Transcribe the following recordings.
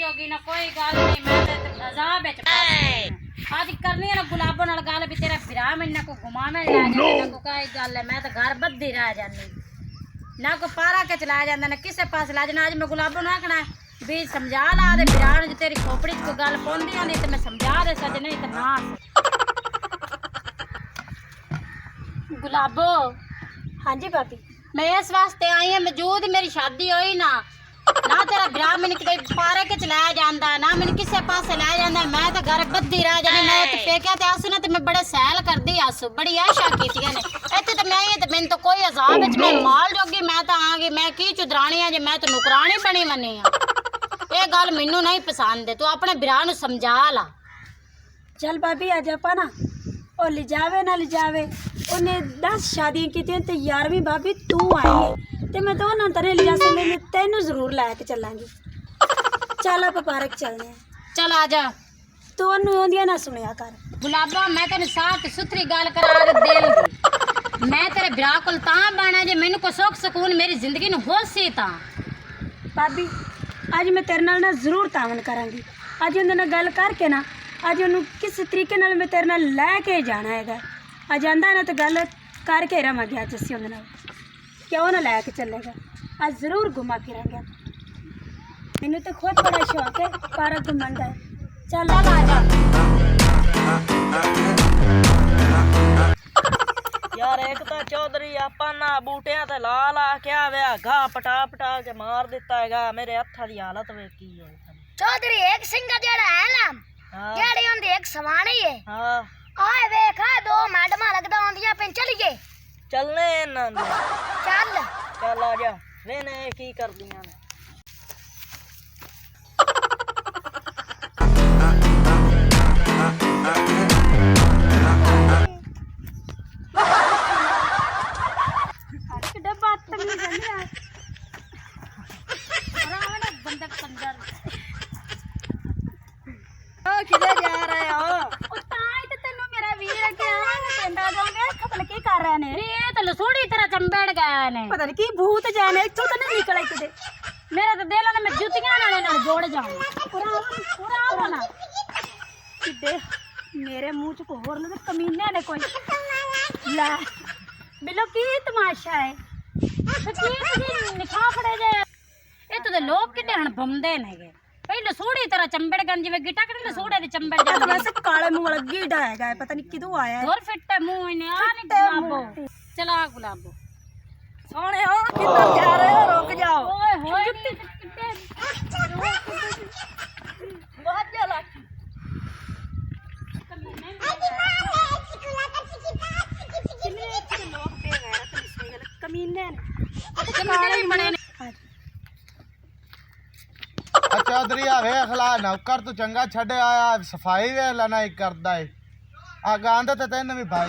जोगी ना कोई गल नहीं मैं ते अजाब विच आज करनी है ना गुलाबों नाल गल भी तेरा फिरा मैंने को घुमावे ले जाने ना को काई गल है मैं तो घर बद्दी रह जानी ना को पारा के चला जांदा ना किसे पास ला जाना आज मैं गुलाबों ना आखना भी समझा ला दे फिरा जो तेरी खोपड़ी च को गल पौंदी आंदी ते मैं समझा दे सज नहीं ते ना गुलाबो। हाँ जी भाभी। मैं इस वास्ते आई हूं मौजूद मेरी शादी हुई ना ना तेरा ब्याह मैंने किते पारे के चलाया जांदा ना मैंने किसे पासे लाया जांदा मैं तो घर बद्दी रह जानी मैं ते पेकिया ते आसू ना ते मैं बड़े सैल करदी आसू बड़ी आशा कीतियां ने इत्थे ते मैं आई ते मैंने तो कोई अजाब विच मैं माल जोगी मैं तो आंगी मैं की चुदरानी है जे मैं तो नुकरानी बनी मनी आ ये गल मैनू नहीं पसंद है तू अपने ब्याह नु समझा ला। चल भाभी आज आपा ना ओ ले जावे ना ले जावे उन्हें 10 शादियां की ते 11वीं भाभी तू आई है ते मैं तो ना तेरे ले जा से मैं तेनू जरूर लेके चलांगी। चल आप पार्क चलने चल आ जा तो ओनू ओंदियां ना सुनिया कर गुलाबा मैं तेन साफ सुथरी गल करा देंगी मैं तेरे ब्याह कोल तां बाना जे मैनू को सुख सुकून मेरी जिंदगी नु होसी तां। भाभी आज मैं तेरे नाल ना जरूर तावन करांगी आज उन्हें ना गल करके ना आज उन्हें किस तरीके नाल मैं तेरे नाल लेके जाना हैगा आज आंदा ना तो गल करके रवांगे आज असीं उन्हें नाल क्यों ना लेके चलेगा आज जरूर घुमा फिरांगे मैनू तो खुद बड़ा शौक है पार्क घूमन का चल आ जा यार एक तो चौधरी आपा ना बूटियां ते ला ला के आवे घा पटा पटा के मार दिता हैगा मेरे हत्था दी हालत वे की होई चौधरी एक सिंगा जेड़ा है ना हां जेड़ी होंदी एक सवानी है हां आए वेखा दो मैडमा लगदा होंदियां पिन चलिए चलने ना चल चल आ जा वेने की कर दियां ने किधर जा रहे हो लसूड़ी तरह चंबड़ गए ने पता नहीं की भूत जाने इत्थों तो नहीं निकले किते मेरा तो दिल है मैं जुतियां नाल जोड़ जाऊं पूरा ना किडे मेरे मुंह च को होर लगे कमीने ने कोई ला बिलो की तमाशा है निखा खड़े जे ये तो लोग किडे हन बमदे नेगे भाई लसूड़ी तरह चंबड़ गन जिवे गिटा कड़े लसूड़े दे चंबड़ तो वैसे काले मुंह वाला गीडा हैगा पता नहीं किदों आया है और फिट्टे मुंह इने आ नहीं गुलाबो चला गुलाबो सोने हो किधर जा रहे हो रुक जाओ ओए होए बहुत जला कमीने बने चौधरी आ वेख ला नौकर तू चंगा छड़े आया सफाई वे लेना ही करदा है आ गांद ते तेन भी भाई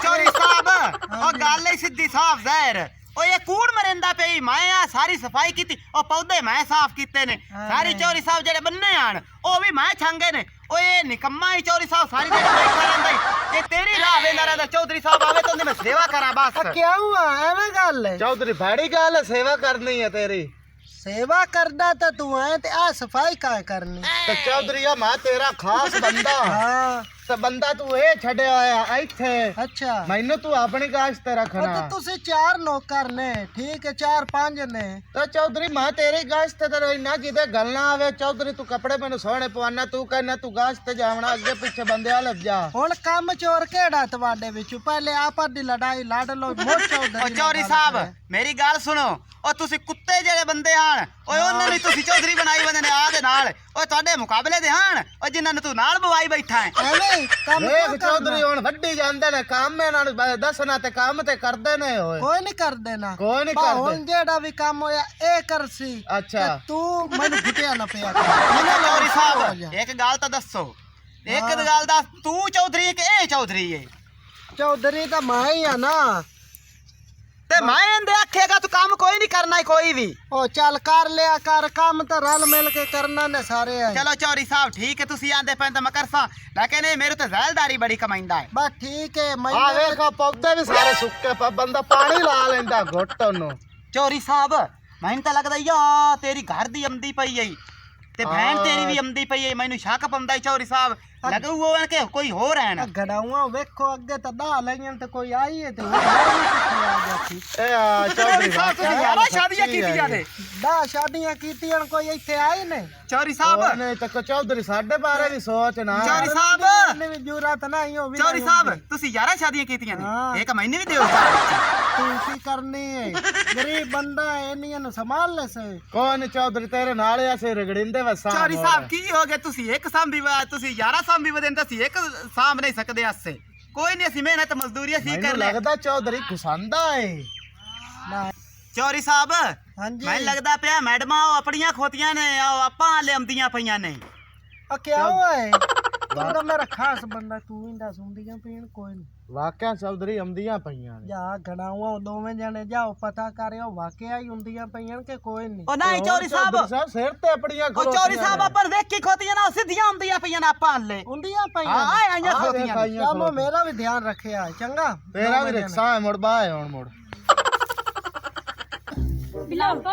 चौधरी साहब ओ गल ही सीधी साफ ज़ाहिर ओ ये कूड़ मरिंदा पे मैं आ सारी सफाई कीती ओ पौधे मैं साफ कीते ने सारी चौधरी साहब जेड़े बन्ने आन ओ भी मैं छंगे ने ओ ये निकम्मा ही चौधरी साहब सारी जेड़े मैं करंदा ये तेरी राह वेंदा रहंदा चौधरी साहब आवे तो मैं सेवा करा बस क्या हुआ एवें गल है चौधरी बड़ी गल है सेवा करनी है तेरी सेवा करना तो तू है ते आ सफाई का करनी तो चौधरी मैं तेरा खास बंदा हाँ तो बंदा तू ए छड़े आया इथे अच्छा मैनू तू अपनी गाश ते रखना तो तुसी 4 नौकर ने ठीक है 4-5 ने तो चौधरी मैं तेरी गाश ते रहना जिदे गल ना आवे चौधरी तू कपड़े मैनू सोहने पवाना तू कहना तू गाश ते जावना अगे पीछे बंदे आ लग जा हुन काम चोर केड़ा तवाडे विच पहले आपस दी लड़ाई लड़ लो मोर चौधरी ओ चौधरी साहब मेरी गल सुनो ओ तुसी कुत्ते जेड़े बंदे आन ओए ओने नी तुसी चौधरी बनाई बंदे ने आ दे नाल ओए ਤੁਹਾਡੇ ਮੁਕਾਬਲੇ ਦੇ ਹਨ ਓ ਜਿਨ੍ਹਾਂ ਨੂੰ ਤੂੰ ਨਾਲ ਬਵਾਈ ਬੈਠਾ ਹੈ ਐਵੇਂ ਕੰਮ देख चौधरी हुण वड्डी जांदे ने काम में नाल दसना ते काम ते करदे ने होए कोई नहीं कर देना कोई नहीं हुन करदे जेड़ा भी काम होया ए करसी अच्छा तू मैनू घुटिया ना पिया ਮੈਨੂੰ ਚੌਧਰੀ ਸਾਹਿਬ ਇੱਕ ਗੱਲ ਤਾਂ ਦੱਸੋ ਇੱਕ ਗੱਲ ਦੱਸ ਤੂੰ ਚੌਧਰੀ ਕਿ ਇਹ ਚੌਧਰੀ ਹੈ चौधरी तो मैं ही है ना ਤੇ ਮੈਂ ਇਹਦੇ ਆਖੇਗਾ ਤੂੰ ਕੰਮ ਕੋਈ ਨਹੀਂ ਕਰਨਾ ਕੋਈ ਵੀ ओ चल कर लिया कर काम तो रल मिल के करना ने सारे है ਚਲੋ ਚੌਧਰੀ ਸਾਹਿਬ ਠੀਕ ਹੈ ਤੁਸੀਂ ਆਂਦੇ ਪੈਂ ਤਾਂ ਮੈਂ ਕਰਸਾਂ ਲੇਕਿਨ ਇਹ ਮੇਰੇ ਤੇ ਜ਼ੈਲਦਾਰੀ ਬੜੀ ਕਮਾਈਂਦਾ ਹੈ बस ठीक है मैं आ वेखो पौधे भी सारे सुक्के पे बंदा पानी ला लेंदा घुट ओनू ਚੌਧਰੀ ਸਾਹਿਬ ਮੈਨੂੰ ਤਾਂ ਲੱਗਦਾ ਯਾ ਤੇਰੀ ਘਰ ਦੀ ਆਮਦੀ ਪਈ ਹੈ ਤੇ ਭੈਣ ਤੇਰੀ ਵੀ ਆਉਂਦੀ ਪਈ ਏ ਮੈਨੂੰ ਸ਼ੱਕ ਪੰਦਾ ਈ ਚੌਧਰੀ ਸਾਹਿਬ ਲੱਗੂ ਉਹ ਕਿ ਕੋਈ ਹੋਰ ਹੈ ਨਾ ਗੜਾਉਆਂ ਵੇਖੋ ਅੱਗੇ ਤਾਂ ਦਾ ਲਈਆਂ ਤੇ ਕੋਈ ਆਈ ਹੈ ਤੇ ਹੋਰ ਵੀ ਕਿੱਥੇ ਆ ਜਾਂਦੀ ਇਹ ਆ ਚੌਧਰੀ ਸਾਹਿਬ ਤੁਸੀਂ ਯਾਰਾ ਸ਼ਾਦੀਆਂ ਕੀਤੀਆਂ ਨੇ ਦਾ ਸ਼ਾਦੀਆਂ ਕੀਤੀਆਂ ਕੋਈ ਇੱਥੇ ਆਏ ਨੇ ਚੌਧਰੀ ਸਾਹਿਬ ਉਹਨੇ ਤੱਕ ਚੌਧਰੀ ਸਾਡੇ ਬਾਰੇ ਵੀ ਸੋਚ ਨਾ ਚੌਧਰੀ ਸਾਹਿਬ ਨੇ ਵੀ ਜੁਰਤ ਨਹੀਂ ਹੋ ਵੀ ਚੌਧਰੀ ਸਾਹਿਬ ਤੁਸੀਂ ਯਾਰਾ ਸ਼ਾਦੀਆਂ ਕੀਤੀਆਂ ਹਾਂ। ਨੇ ਇੱਕ ਮਹੀਨੇ ਵੀ ਦਿਓ ਤੂੰ ਕੀ ਕਰਨੀ ਹੈ ਗਰੀਬ ਬੰਦਾ ਹੈ ਇੰਨੀਆਂ ਨੂੰ ਸੰਭਾਲ ਲੈ ਸੇ ਕੌਣ ਚੌਧਰੀ ਤੇਰੇ ਨਾਲ ਐਸੇ ਰਗੜਿੰਦੇ ਵਸਾ ਚੌਧਰੀ ਸਾਹਿਬ ਕੀ ਹੋ ਗਿਆ ਤੁਸੀਂ ਇੱਕ ਸਾਂਭੀ ਤੁਸੀਂ ਯਾਰਾ ਸਾਂਭੀ ਵਦਨ ਤਾਂ ਅਸੀਂ ਇੱਕ ਸਾਂਭ ਨਹੀਂ ਸਕਦੇ ਆਸੇ ਕੋਈ ਨਹੀਂ ਅਸੀਂ ਮਿਹਨਤ ਮਜ਼ਦੂਰੀ ਅਸੀਂ ਕਰ ਮੈਨੂੰ ਲੈ ਲੱਗਦਾ ਚੌਧਰੀ ਗੁਸੰਦਾ ਏ ਨਾ ਚੌਧਰੀ ਸਾਹਿਬ ਹਾਂਜੀ ਮੈਨੂੰ ਲੱਗਦਾ ਪਿਆ ਮੈਡਮਾਂ ਉਹ ਆਪਣੀਆਂ ਖੋਤੀਆਂ ਨੇ ਉਹ ਆਪਾਂ ਲਿਆਉਂਦੀਆਂ ਪਈਆਂ ਨੇ ਆ ਕਿਆ ਹੋਇਆ ਤੂੰ ਤਾਂ ਮੇਰਾ ਖਾਸ ਬੰਦਾ ਤੂੰ ਹੀ ਦੱਸ ਹੁੰਦੀਆਂ ਪੀਣ ਕੋਈ ਨਹੀਂ ਵਾਕਿਆ ਚੌਧਰੀ ਆਉਂਦੀਆਂ ਪਈਆਂ ਨੇ ਜਾ ਗੜਾਉਆਂ ਦੋਵੇਂ ਜਣੇ ਜਾਓ ਪਤਾ ਕਰਿਓ ਵਾਕਿਆ ਹੀ ਹੁੰਦੀਆਂ ਪਈਆਂ ਕਿ ਕੋਈ ਨਹੀਂ ਉਹ ਨਹੀਂ ਚੌਧਰੀ ਸਾਹਿਬ ਸਿਰ ਤੇ ਆਪਣੀਆਂ ਉਹ ਚੌਧਰੀ ਸਾਹਿਬ ਆਪਾਂ ਵੇਖੀ ਖੋਤੀਆਂ ਨਾ ਉਹ ਸਿੱਧੀਆਂ ਆਉਂਦੀਆਂ ਪਈਆਂ ਨੇ ਆਪਾਂ ਲੈ ਹੁੰਦੀਆਂ ਪਈਆਂ ਹਾਂ ਆਈਆਂ ਖੋਤੀਆਂ ਨੇ। ਜਾਮੋ ਮੇਰਾ ਵੀ ਧਿਆਨ ਰੱਖਿਆ ਚੰਗਾ ਤੇਰਾ ਵੀ ਰਿਕਸ਼ਾ ਹੈ ਮੁੜ ਬਾਏ ਹੁਣ ਮੁੜ ਬਿਲਾਪੋ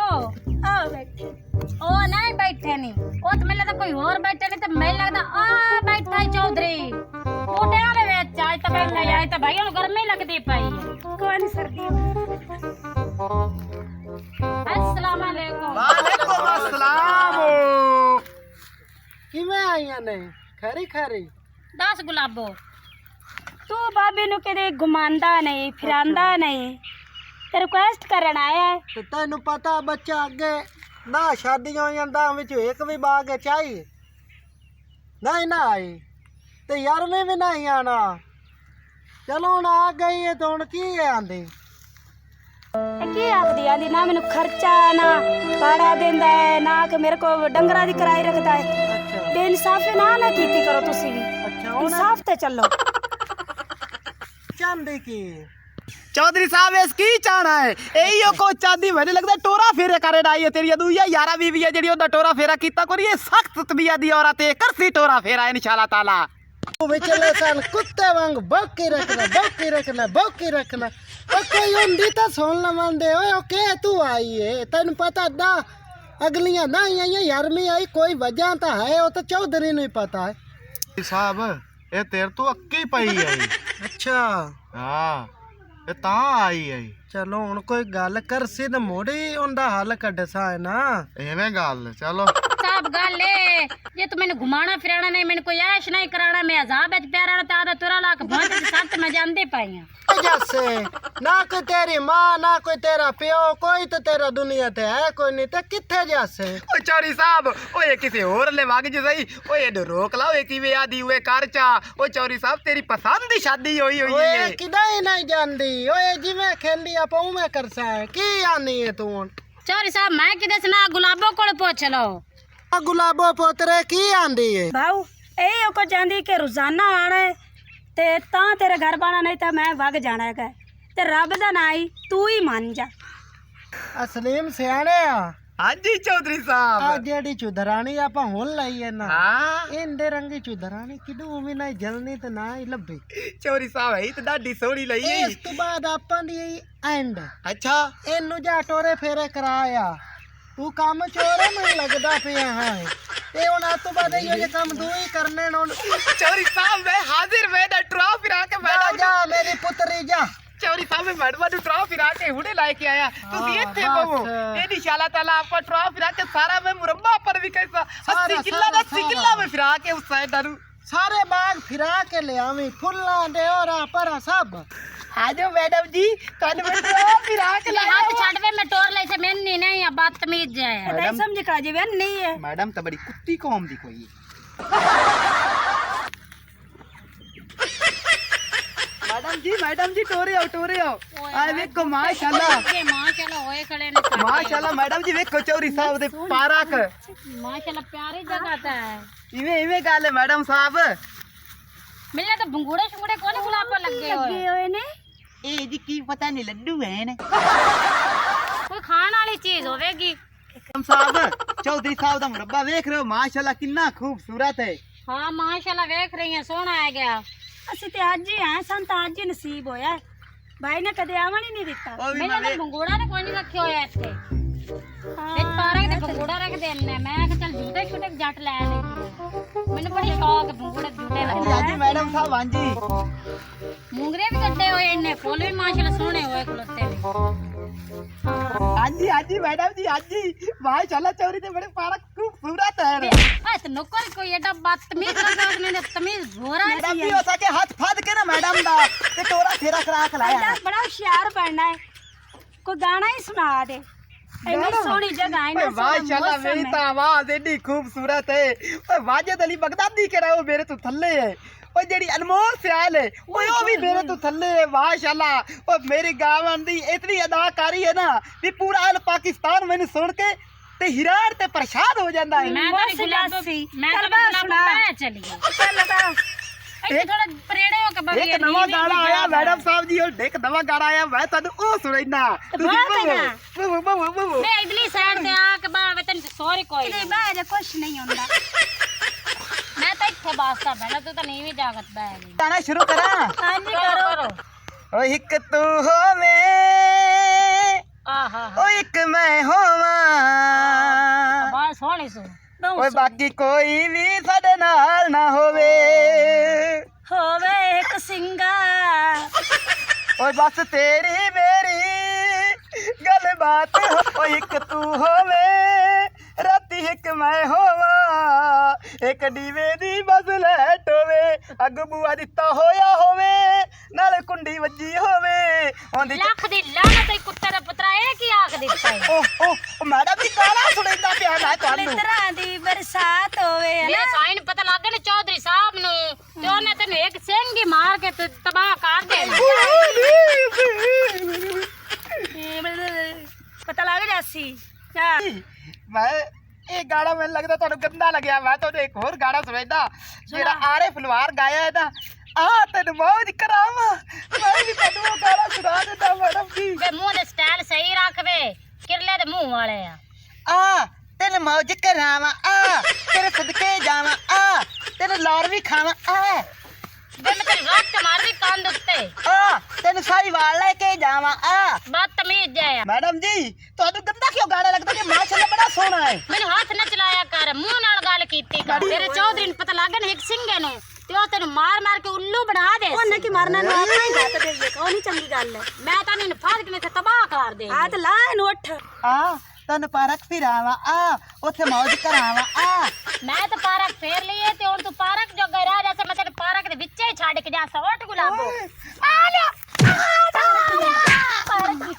ਆ ਵੇਖੀ ਉਹ ਨਹੀਂ ਬੈਠੇ ਨਹੀਂ ਉਹ ਤੇ ਮੈਨੂੰ ਲੱਗਦਾ ਕੋਈ ਹੋਰ ਬੈਠੇ ਨਹੀਂ ਤੇ ਮੈਨੂੰ ਲੱਗਦਾ ਆ ਬੈਠਾ ਈ ਚੌਧਰੀ ਕੋਟਿਆਂ ਦੇ ਵਿੱਚ ਅੱਜ ਤਾਂ ਬੈਠਾ ਈ, ਅੱਜ ਤਾਂ ਭਾਈ ਹੁਣ ਗਰਮੀ ਲੱਗਦੀ ਪਈ ਹੈ। ਕੋਈ ਨਹੀਂ ਸਰਦੀ अस्सलाम वालेकुम। ਵਾਲੇਕੁਮ ਅਸਲਾਮ ਕਿਵੇਂ ਆਈਆਂ ਨੇ ਖਰੀ ਖਰੀ 10 ਗੁਲਾਬੋ ਤੂੰ ਬਾਬੇ ਨੂੰ ਕਿਤੇ ਘੁਮਾਉਂਦਾ ਨਹੀਂ ਫਿਰਾਂਦਾ ਨਹੀਂ ਤੇ ਰਿਕੁਐਸਟ ਕਰਨ ਆਇਆ ਹੈ ਤੇ ਤੈਨੂੰ ਪਤਾ ਬੱਚਾ ਅੱਗੇ ਨਾ ਸ਼ਾਦੀਆਂ ਹੋਈਆਂ ਦਾ ਵਿੱਚ ਇੱਕ ਵੀ ਬਾਗ ਚਾਹੀਏ ਨਹੀਂ ਨਾ ਆਈ ਤੇ ਯਾਰ ਮੈਂ ਵੀ ਨਹੀਂ ਆਣਾ ਚਲੋ ਹੁਣ ਆ ਗਈ ਹੈ ਤਾਂ ਹੁਣ ਕੀ ਹੈ ਆਂਦੀ ਇਹ ਕੀ ਆਖਦੀ ਆਂਦੀ ਨਾ ਮੈਨੂੰ ਖਰਚਾ ਨਾ ਭਾੜਾ ਦਿੰਦਾ ਹੈ ਨਾ ਕਿ ਮੇਰੇ ਕੋ ਡੰਗਰਾਂ ਦੀ ਕਿਰਾਏ ਰੱਖਦਾ ਹੈ ਅੱਛਾ ਬੇਇਨਸਾਫੀ ਨਾ ਕੀਤੀ ਕਰੋ ਤੁਸੀਂ ਵੀ ਅੱਛਾ ਹੁਣ ਇਨਸਾਫ ਤੇ ਚੱਲੋ ਚਾਹੁੰਦੀ ਕੀ चौधरी साहब इस की चाहना है यही को चांदी मैंने लगता है टोरा फेरे करे डाई है तेरी अदूया यारा बीवी है जेडी ओदा टोरा फेरा कीता कोरी ये सख्त तबीयत दी औरत है करसी टोरा फेरा इंशाल्लाह ताला विचले सन कुत्ते वांग भौंकी रखना ओ कोई हुंदी तां सुन लवंदे ओए ओके तू आई है तैनू पता दा अगलियां ना आईयां यारवीं आई कोई वजह तां है ओ तां चौधरी नूं ही पता है ਸਾਹਿਬ ਇਹ ਤੇਰੇ ਤੋਂ ਅੱਕੀ ਪਈ ਹੈ अच्छा ਹਾਂ ਇਹ ਤਾਂ ਆਈ ਹੈ चलो हुण कोई गल करसी ते मोड़ी उंदा हल कड्डसा है ना ਐਵੇਂ ਗੱਲ ਚਲੋ साहब गल ए जे तू मैंने घुमाना फिराना नहीं मैंने कोई ऐश नहीं कराना मैं अजाब विच प्यारा ते आदा तुरा लाख भोंच ते सत मैं जानदे पाई हां जैसे ना कोई तेरी माँ ना कोई तेरा प्यो कोई तो तेरा दुनिया ते है कोई नहीं ते किथे जैसे ओ चौधरी साहब ओए किसी और ले वग जे सही ओए एडो रोक ला ओए कीवे आदी ओए कर चा ओ चौधरी साहब तेरी पसंद दी शादी होई हुई ओए है किदाई नहीं जानदी ओए जिवें खेली आप उवें करसा है की आनी है तू हुण चौधरी साहब मैं कि दसना गुलाबो कोल पूछ लो आ गुलाबो पोतरे की आंदी है भाऊ ਇਹ ਕੋ ਚਾਹੁੰਦੀ ਕਿ ਰੋਜ਼ਾਨਾ ਆਣਾ ਹੈ ਤੇ ਤਾਂ ਤੇਰੇ ਘਰ ਬਾਣਾ ਨਹੀਂ ਤਾਂ ਮੈਂ ਵਗ ਜਾਣਾ ਹੈਗਾ ਤੇ ਰੱਬ ਦਾ ਨਾਂ ਹੀ ਤੂੰ ਹੀ ਮੰਨ ਜਾ असलीम सियाणे आ हां जी चौधरी आ साहब जेड़ी चुधरानी आप हुन लई है ना हां इंदे रंगी चुधरानी किदू भी नहीं जलनी ते ना ही लब्बी चौधरी साहब है तो डाडी सोहनी लई है इस तो बाद आपां दी एंड अच्छा ਇਹਨੂੰ ਜਾ ਟੋਰੇ ਫੇਰੇ ਕਰਾਇਆ ਤੂੰ ਕੰਮ ਚੋਰੇ ਮੈਨੂੰ ਲੱਗਦਾ ਪਿਆ ਹੈ ਇਹ ਹੁਣ ਆ ਤੋਂ ਬਾਅਦ ਇਹੋ ਜਿਹੇ ਕੰਮ ਤੂੰ ਹੀ ਕਰਨੇ ਨੇ ਹੁਣ चौधरी साहब मैं हाजिर मैं दा ट्रा फिरा के ਜਾ मैडम ਜਾ ਮੇਰੀ ਪੁੱਤਰੀ ਜਾ चौधरी साहब मैं मैडम नु ट्रा फिरा के हुणे लाके आया तुसी इथे बस। बवो ए इंशाल्लाह ताला आपा ट्रा फिरा के सारा मैं मुरब्बा पर भी कैसा 80 सारा, किला दा 80 सारा। किला में फिरा के उस साइड दारू ਸਾਰੇ ਬਾਗ ਫਿਰਾ ਕੇ ਲਿਆਵੀਂ ਫੁੱਲਾਂ ਦੇ ਔਰਾ ਪਰਾ ਸਭ आजो मैडम जी कान में ट्रा फिरा के ले हाथ छाड़ वे मैं टोर ले से मैं नहीं या बदतमीज जाए ਨਹੀਂ ਸਮਝ ਕਾ ਜੀ ਵੇ ਨਹੀਂ ਹੈ मैडम तो बड़ी कुत्ती कौम दी कोई मैडम जी टोरे आओ आ देखो माशाल्लाह के माशाल्लाह होए खड़े ने साथ। माशाल्लाह मैडम जी देखो चौधरी साहब दे पारक माशाल्लाह प्यारी जगह ता है इवे गल है मैडम साहब मिलने तो भंगूड़े शंगूड़े कोने गुलाब पर लग गए ਲੱਗੇ होए ਹੋਏ ਨੇ ए जी की पता नहीं लड्डू है ने कोई खाने वाली चीज होवेगी मैडम साहब चौधरी साहब दा मुरब्बा देख रहे हो माशाल्लाह कितना खूबसूरत है हां माशाल्लाह देख रही हैं सोना आ गया ਅਸੀਂ ਤੇ ਅੱਜ ਹੀ ਆਏ ਸਨ ਤਾਂ ਅੱਜ ਹੀ ਨਸੀਬ ਹੋਇਆ ਹੈ। ਭਾਈ ਨੇ ਕਦੇ ਆਵਣ ਹੀ ਨਹੀਂ ਦਿੱਤਾ ओ भी मिलने तो भंगूड़ा ने कोई नहीं रखे होए ਇੱਥੇ ਵਿੱਚ ਪਾਰਕ ਦੇ ਭੰਗੂੜਾ ਰੱਖ ਦੇਣੇ ਮੈਂ ਕਿ ਚੱਲ ਜੂਤੇ ਛੋਟੇ ਜੱਟ ਲੈ ਲਈ ਮੈਨੂੰ ਬੜੀ ਸ਼ੌਕ ਬੂੜੇ ਝੂਟੇ ਲੱਗਦੇ ਹਾਂਜੀ ਮੈਡਮ ਸਾਹਿਬ ਹਾਂਜੀ ਮੂੰਗਰੇ ਵੀ ਕੱਢੇ ਹੋਏ ਇੰਨੇ ਫੁੱਲ ਵੀ ਮਾਸ਼ਾਅੱਲਾ ਸੋਹਣੇ ਹੋਏ ਖਲੋਤੇ ਵੀ ਹਾਂਜੀ ਮੈਡਮ ਜੀ ਹਾਂਜੀ ਮਾਸ਼ਾਅੱਲਾ ਚੌਰੀ ਤੇ ਬੜੇ ਪਾਰਕ ਖੂਬਸੂਰਤ ਹੈ ਆ ਤੇ ਨੌਕਰ ਕੋਈ ਐਡਾ ਬਦਤਮੀਜ਼ ਲੱਗਾ ਨੇ ਤਮੀਜ਼ ਹੋਰਾ ਮੈਡਮ ਜੀ ਹੋ ਸਕੇ ਹੱਥ ਫੜ ਕੇ ਨਾ ਮੈਡਮ ਦਾ ਤੇ ਤੋਰਾ ਫੇਰਾ ਕਰਾ ਕੇ ਲਾਇਆ ਐਡਾ ਬੜਾ ਹੁਸ਼ਿਆਰ ਬਣਨਾ ਹੈ ਕੋਈ ਗਾਣਾ ਹੀ ਸੁਣਾ ਦੇ ਇੰਨੀ ਸੋਹਣੀ ਜਗ੍ਹਾ ਇੰਨਾ ਮਾਸ਼ਾਅੱਲਾ ਮੇਰੀ ਤਾਂ ਆਵਾਜ਼ ਏਡੀ ਖੂਬਸੂਰਤ ਹੈ ਓਏ ਵਾਜਦ ਅਲੀ ਬਗਦਾਦੀ ਕਿਹੜਾ ਉਹ ਮੇਰੇ ਤੋਂ ਥੱਲੇ ਹੈ ਉਹ ਜਿਹੜੀ ਅਨਮੋਲ ਸਿਆਲ ਹੈ ਉਹ ਵੀ ਮੇਰੇ ਤੋਂ ਥੱਲੇ ਹੈ ਮਾਸ਼ਾਅੱਲਾ ਉਹ ਮੇਰੀ ਗਾਵਨ ਦੀ ਇਤਨੀ ਅਦਾਕਾਰੀ ਹੈ ਨਾ ਵੀ ਪੂਰਾ ਅਲ ਪਾਕਿਸਤਾਨ ਮੈਨੂੰ ਸੁਣ ਕੇ ਤੇ ਹਿਰਾਨ ਤੇ ਪਰੇਸ਼ਾਨ ਹੋ ਜਾਂਦਾ ਹੈ ਮੈਂ ਤਾਂ ਗੁਲਾਬ ਮੈਂ ਤਾਂ ਗੁਲਾਬ ਪੈ ਚਲੀ ਇੱਥੇ ਥੋੜਾ ਪਰੇੜੇ ਹੋ ਕੇ ਬਗੀ ਇੱਕ ਨਵਾਂ ਗਾਣਾ ਆਇਆ ਮੈਡਮ ਸਾਹਿਬ ਜੀ ਉਹ ਇੱਕ ਨਵਾਂ ਗਾਣਾ ਆਇਆ ਮੈਂ ਤੁਹਾਨੂੰ ਉਹ ਸੁਣਾਈਨਾ ਮੈਂ ਇਧਰਲੀ ਸਾਈਡ ਤੇ ਆ ਕੇ ਬਾਵੇ ਤੈਨੂੰ ਸੋਰੀ ਕੋਈ ਤੇ ਬਾਹਰ ਕੁਛ ਨਹੀਂ ਹੁੰਦਾ ਮੈਂ ਤਾਂ ਇੱਥੇ ਬਾਸਤਾ ਬੈਣਾ ਤੂੰ ਤਾਂ ਨਹੀਂ ਵੀ ਜਾਗਤ ਬੈ ਗਈ ਗਾਣਾ ਸ਼ੁਰੂ ਕਰਾਂ ਹਾਂਜੀ ਕਰੋ ਓ ਇੱਕ ਤੂੰ ਹੋਵੇਂ ਆਹਾ ਓ ਇੱਕ ਮੈਂ ਹੋਵਾਂ ਬਾਤ ਸੋਹਣੀ ਸੋ ਓਏ ਬਾਕੀ ਕੋਈ ਵੀ ਸਾਡੇ ਨਾਲ ਨਾ ਹੋਵੇ ਇੱਕ ਸਿੰਗਾ ਓਏ ਬਸ ਤੇਰੀ ਮੇਰੀ ਗੱਲ ਬਾਤ ਓਏ ਇੱਕ ਤੂੰ ਹੋਵੇ ਰਾਤੀ ਇੱਕ ਮੈਂ ਹੋਵਾਂ ਇੱਕ ਦੀਵੇ ਦੀ ਬਸ ਲੈਟ ਹੋਵੇ ਅੱਗ ਬੂਆ ਦਿੱਤਾ ਹੋਇਆ ਹੋਵੇ ਨਾਲ ਕੁੰਡੀ ਵੱਜੀ ਹੋਵੇ ਉਹਦੀ ਲੱਖ ਦੀ ਲਾਨਤ ਹੈ ਕੁੱਤੇ ਦਾ ਪੁੱਤਰਾ ਇਹ ਕੀ ਆਖ ਦਿੱਤਾ ਹੈ ਓਹ ਮੈਡਮ ਵੀ ਗਾਣਾ ਸੁਣਦਾ ਪਿਆ ਮੈਂ ਤੁਹਾਨੂੰ ਤਰ੍ਹਾਂ ਦੀ ਬਰਸਾਤ ਹੋਵੇ ਮੇਰੇ ਸਾਈਨ ਪਤਾ ਲੱਗ ਗਿਆ ਚੌਧਰੀ ਸਾਹਿਬ ਨੂੰ ਤੇ ਉਹਨੇ ਤੈਨੂੰ ਇੱਕ ਸਿੰਘ ਹੀ ਮਾਰ ਕੇ ਤੇ ਤਬਾਹ ਕਰ ਦੇ ਪਤਾ ਲੱਗ ਜਾਸੀ ਮੈਂ ਇਹ ਗਾਣਾ ਮੈਨੂੰ ਲੱਗਦਾ ਤੁਹਾਨੂੰ ਗੰਦਾ ਲੱਗਿਆ ਮੈਂ ਤੁਹਾਨੂੰ ਇੱਕ ਹੋਰ ਗਾਣਾ ਸੁਣਾਉਂਦਾ ਜਿਹੜਾ ਆਰੇ ਫਲਵਾਰ ਗਾਇਆ ਹੈ ਨਾ ਆ ਤੈਨੂੰ ਮੌਜ ਕਰਾਵਾਂ ਮੈਂ ਵੀ ਤੁਹਾਨੂੰ ਉਹ ਗਾਣਾ ਸੁਣਾ ਦਿੰਦਾ ਮੈਡਮ ਜੀ ਵੇ ਮੂੰਹ ਦੇ ਸਟਾਈਲ ਸਹੀ ਰੱਖ ਵੇ ਕਿਰਲੇ ਦੇ ਮੂੰਹ ਵਾਲੇ ਆ ਤੈਨੂੰ ਮੌਜ ਕਰਾਵਾਂ ਤੇਰੇ ਸਦਕੇ ਜਾਵਾਂ ਤੈਨੂੰ ਲੌਰ ਵੀ ਖਾਵਾਂ ਵੇ ਮੈਂ ਤੇਰੀ ਰੱਟ ਮਾਰਦੀ ਕੰਧ ਉੱਤੇ ਤੈਨੂੰ ਸਾਰੀ ਵਾਲ ਲੈ ਕੇ ਜਾਵਾਂ ਬਦਤਮੀਜ਼ ਜਿਹਾ ਮੈਡਮ ਜੀ ਤੁਹਾਨੂੰ ਗੰਦਾ ਕਿਉਂ ਗਾਣਾ ਲੱਗਦਾ ਕਿ ਮਾਸ਼ਾਅੱਲਾ ਬੜਾ ਸੋਹਣਾ ਹੈ ਮੈਨੂੰ ਹੱਥ ਨਾ ਚਲਾਇਆ ਕਰ ਮੂੰਹ ਨਾਲ ਗੱਲ ਕੀਤੀ ਕਰ ਤੇਰੇ ਚੌਧਰੀ ਨੂੰ ਪਤਾ ਲੱਗ ਗਿਆ ਨਾ ਇੱਕ ਸਿੰਘੇ ਨੂੰ ਤੇ ਉਹ ਤੈਨੂੰ ਮਾਰ ਮਾਰ ਕੇ ਉੱਲੂ ਬਣਾ ਦੇ ਉਹਨੇ ਕੀ ਮਾਰਨਾ ਨਾ ਆਪਣਾ ਹੀ ਗੱਤ ਦੇ ਉਹ ਨਹੀਂ ਚੰਗੀ ਗੱਲ ਹੈ ਮੈਂ ਤਾਂ ਇਹਨੂੰ ਫਾੜ ਕੇ ਇੱਥੇ ਤਬਾਹ ਕਰ ਦੇ ਆ ਤੇ ਲਾ ਇਹਨੂੰ ਉੱਠ ਤੈਨੂੰ ਪਾਰਕ ਫਿਰਾਵਾਂ ਉੱਥੇ ਮੌਜ ਕਰਾਵਾਂ ਮੈਂ ਤਾਂ ਪਾਰਕ ਫੇਰ ਲਈਏ ਤੇ ਹੁਣ ਤੂੰ ਪਾਰਕ ਜੋਗਾ ਰਹਿ ਜਾ ਮੈਂ ਤੈਨੂੰ ਪਾਰਕ ਦੇ ਵਿੱਚੇ ਹੀ ਛੱਡ ਕੇ ਜਾ ਸਵਟ ਗੁਲਾਬੋ ਆ ਲਿਆ ਪਾਰਕ ਦੀ